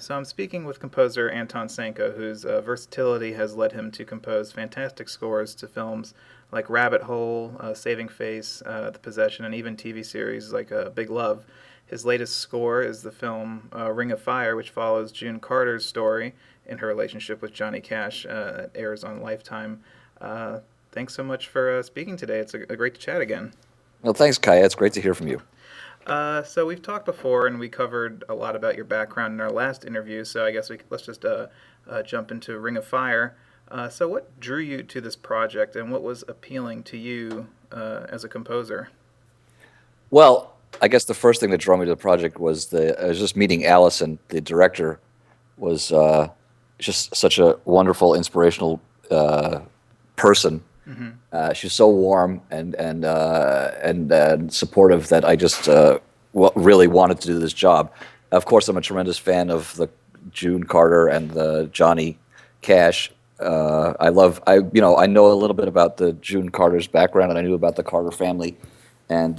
So I'm speaking with composer Anton Sanko, whose versatility has led him to compose fantastic scores to films like Rabbit Hole, Saving Face, The Possession, and even TV series like Big Love. His latest score is the film Ring of Fire, which follows June Carter's story in her relationship with Johnny Cash. It airs on Lifetime. Thanks so much for speaking today. It's a great to chat again. Well, thanks, Kaya. It's great to hear from you. So we've talked before, and we covered a lot about your background in our last interview. So I guess let's just jump into Ring of Fire. So what drew you to this project, and what was appealing to you as a composer? Well, I guess the first thing that drew me to the project was I was just meeting Allison, the director, was just such a wonderful, inspirational person. Hmm. She's so warm and supportive that I just really wanted to do this job. Of course, I'm a tremendous fan of the June Carter and the Johnny Cash. I know a little bit about the June Carter's background, and I knew about the Carter family, and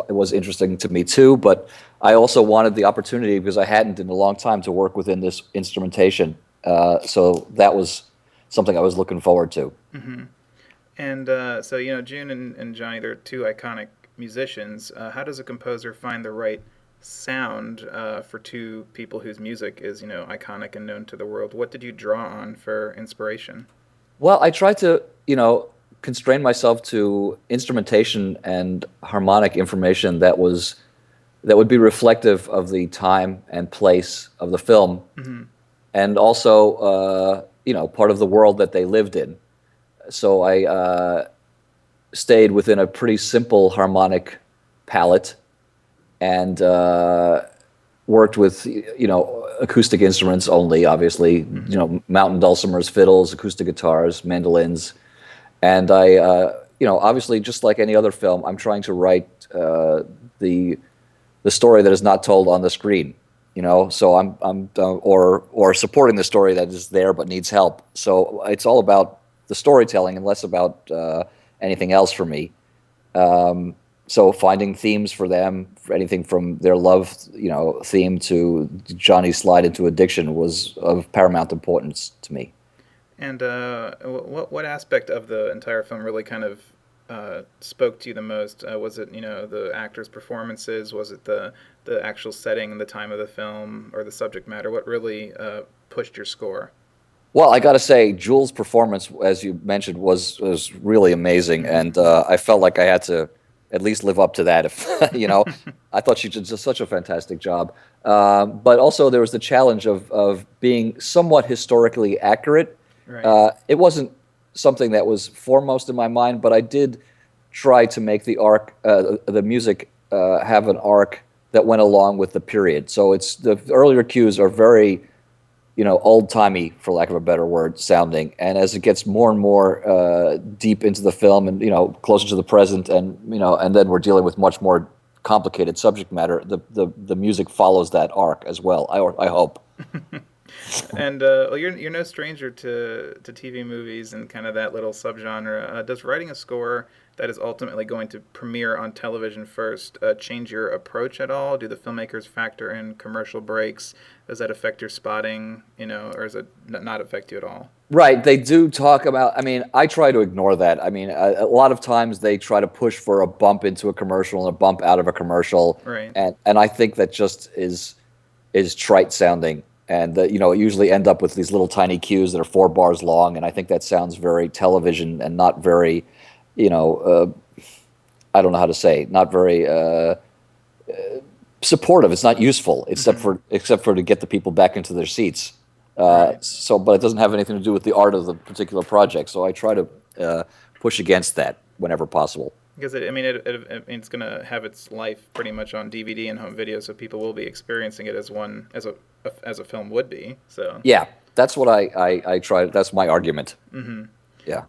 was interesting to me too. But I also wanted the opportunity because I hadn't in a long time to work within this instrumentation. So that was something I was looking forward to. Hmm. And so June and Johnny, they're two iconic musicians. How does a composer find the right sound for two people whose music is iconic and known to the world? What did you draw on for inspiration? Well, I tried to, constrain myself to instrumentation and harmonic information that would be reflective of the time and place of the film, Hmm. and also, part of the world that they lived in. So I stayed within a pretty simple harmonic palette and worked with acoustic instruments only, obviously, Hmm. mountain dulcimers, fiddles, acoustic guitars, mandolins, and I obviously, just like any other film, I'm trying to write the the story that is not told on the screen. So I'm or supporting the story that is there but needs help. So it's all about the storytelling and less about anything else for me. So finding themes for them, for anything from their love, theme to Johnny's slide into addiction, was of paramount importance to me. And what aspect of the entire film really kind of spoke to you the most? Was it the actors' performances? Was it the actual setting and the time of the film, or the subject matter? What really pushed your score? Well, I got to say, Jules' performance, as you mentioned, was really amazing, Hmm. and I felt like I had to at least live up to that. If I thought she did just such a fantastic job. But also, there was the challenge of being somewhat historically accurate. Right. It wasn't something that was foremost in my mind, but I did try to make the music, have an arc that went along with the period. So it's the earlier cues are very old timey, for lack of a better word, sounding. And as it gets more and more deep into the film, and closer to the present, and then we're dealing with much more complicated subject matter, the music follows that arc as well. I hope. And well, you're no stranger to TV movies and kind of that little subgenre. Does writing a score that is ultimately going to premiere on television first change your approach at all? Do the filmmakers factor in commercial breaks? Does that affect your spotting? Or does it not affect you at all? Right, they do talk about. I mean, I try to ignore that. I mean, a lot of times they try to push for a bump into a commercial and a bump out of a commercial, Right. and I think that just is trite sounding, and that usually end up with these little tiny cues that are 4 bars long, and I think that sounds very television and not very, you know, I don't know how to say, not very supportive. It's not useful, Hmm. except for to get the people back into their seats. Right. But it doesn't have anything to do with the art of the particular project. So I try to uh, push against that whenever possible. Because it's going to have its life pretty much on DVD and home video, so people will be experiencing it as a film would be. So. Yeah, that's what I try. That's my argument. Hmm. Yeah.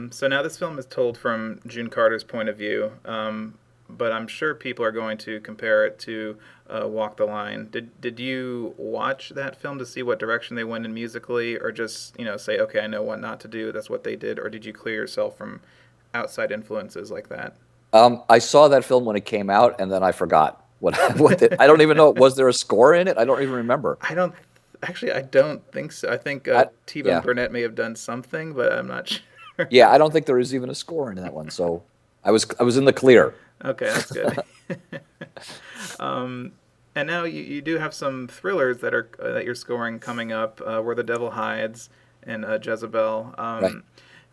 So now this film is told from June Carter's point of view, but I'm sure people are going to compare it to Walk the Line. Did you watch that film to see what direction they went in musically, or just say, okay, I know what not to do. That's what they did, or did you clear yourself from outside influences like that? I saw that film when it came out, and then I forgot. I don't even know. Was there a score in it? I don't even remember. I don't actually. I don't think so. I think I, T-Bone yeah, Burnett may have done something, but I'm not sure. yeah. I don't think there was even a score in that one. So I was in the clear. Okay, that's good. um, and now you do have some thrillers that you're scoring coming up. Where the Devil Hides and Jezebel. Right.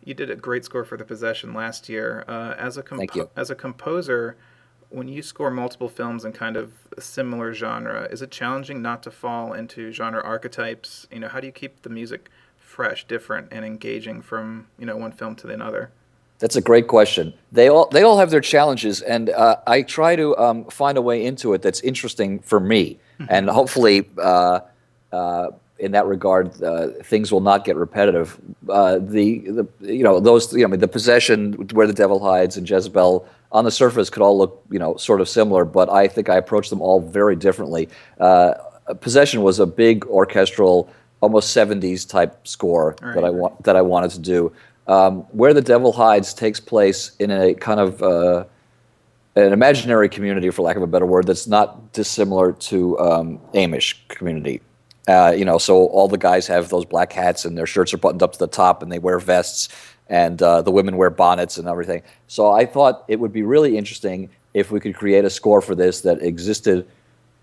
You did a great score for The Possession last year. Thank you. As a composer, when you score multiple films in kind of a similar genre, is it challenging not to fall into genre archetypes? How do you keep the music fresh, different, and engaging from one film to another? That's a great question. They all have their challenges, and I try to find a way into it that's interesting for me, and Hmm. hopefully, in that regard, things will not get repetitive. Those I mean, the possession, where the devil hides, and Jezebel on the surface could all look sort of similar, but I think I approach them all very differently. Possession was a big orchestral, almost 70s type score Right, that I right. want that I wanted to do. Where the Devil Hides takes place in a kind of an imaginary community, for lack of a better word, that's not dissimilar to Amish community. So all the guys have those black hats and their shirts are buttoned up to the top, and they wear vests, and the women wear bonnets and everything. So I thought it would be really interesting if we could create a score for this that existed.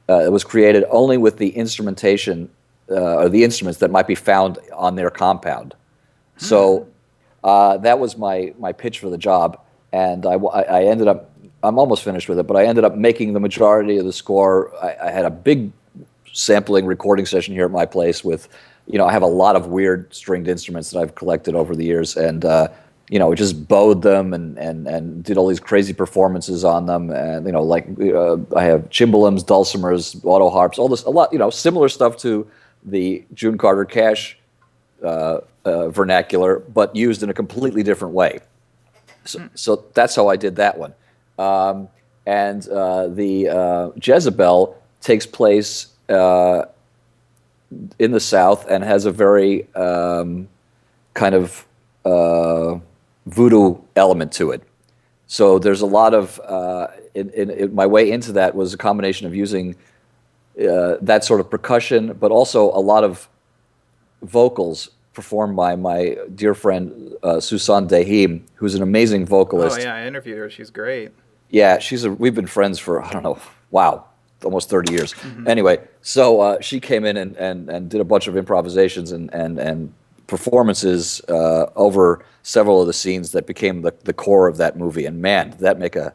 It was created only with the instrumentation or the instruments that might be found on their compound. Hmm. So that was my pitch for the job, and I ended up. I'm almost finished with it, but I ended up making the majority of the score. I had a big sampling recording session here at my place with, I have a lot of weird stringed instruments that I've collected over the years, and just bowed them and did all these crazy performances on them, and I have chimbalems, dulcimers, auto harps, all this a lot, similar stuff to the June Carter Cash vernacular, but used in a completely different way. So that's how I did that one. And the Jezebel takes place in the South and has a very kind of voodoo element to it. So there's a lot of my way into that was a combination of using that sort of percussion, but also a lot of vocals performed by my dear friend Susan Dehim, who's an amazing Oh vocalist. yeah, I interviewed her. She's great. Yeah, we've been friends for, I don't know, wow, almost 30 years. Hmm. Anyway, so she came in and did a bunch of improvisations and performances over several of the scenes that became the core of that movie. And man, did that make a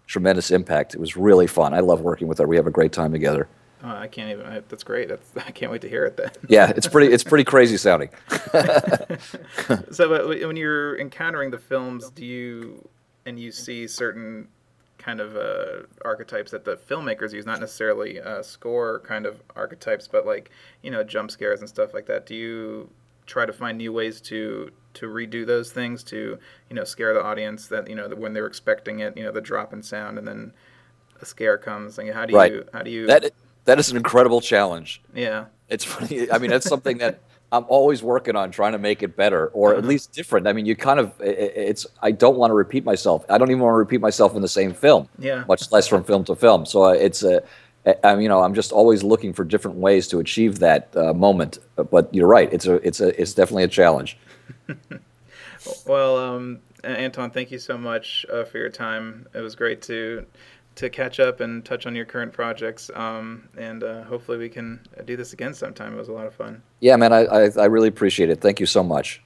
tremendous impact. It was really fun. I love working with her. We have a great time together. Oh, I can't even. That's great. I can't wait to hear it then. Yeah, it's pretty crazy sounding. So, but when you're encountering the films, and you see certain kind of archetypes that the filmmakers use, not necessarily score kind of archetypes, but like jump scares and stuff like that. Do you try to find new ways to redo those things to scare the audience that when they're expecting it, the drop in sound and then a scare comes? Like, Right. how do you That is an incredible challenge. yeah. It's funny. I mean, that's something that I'm always working on, trying to make it better or at Uh-huh. least different. I mean, you kind of it's. I don't want to repeat myself. I don't even want to repeat myself in the same film, Yeah. much less from film to film. So it's a. I'm just always looking for different ways to achieve that moment. But you're right. It's definitely a challenge. Well, Anton, thank you so much for your time. It was great to catch up and touch on your current projects. And hopefully we can do this again sometime. It was a lot of fun. Yeah, man. I really appreciate it. Thank you so much.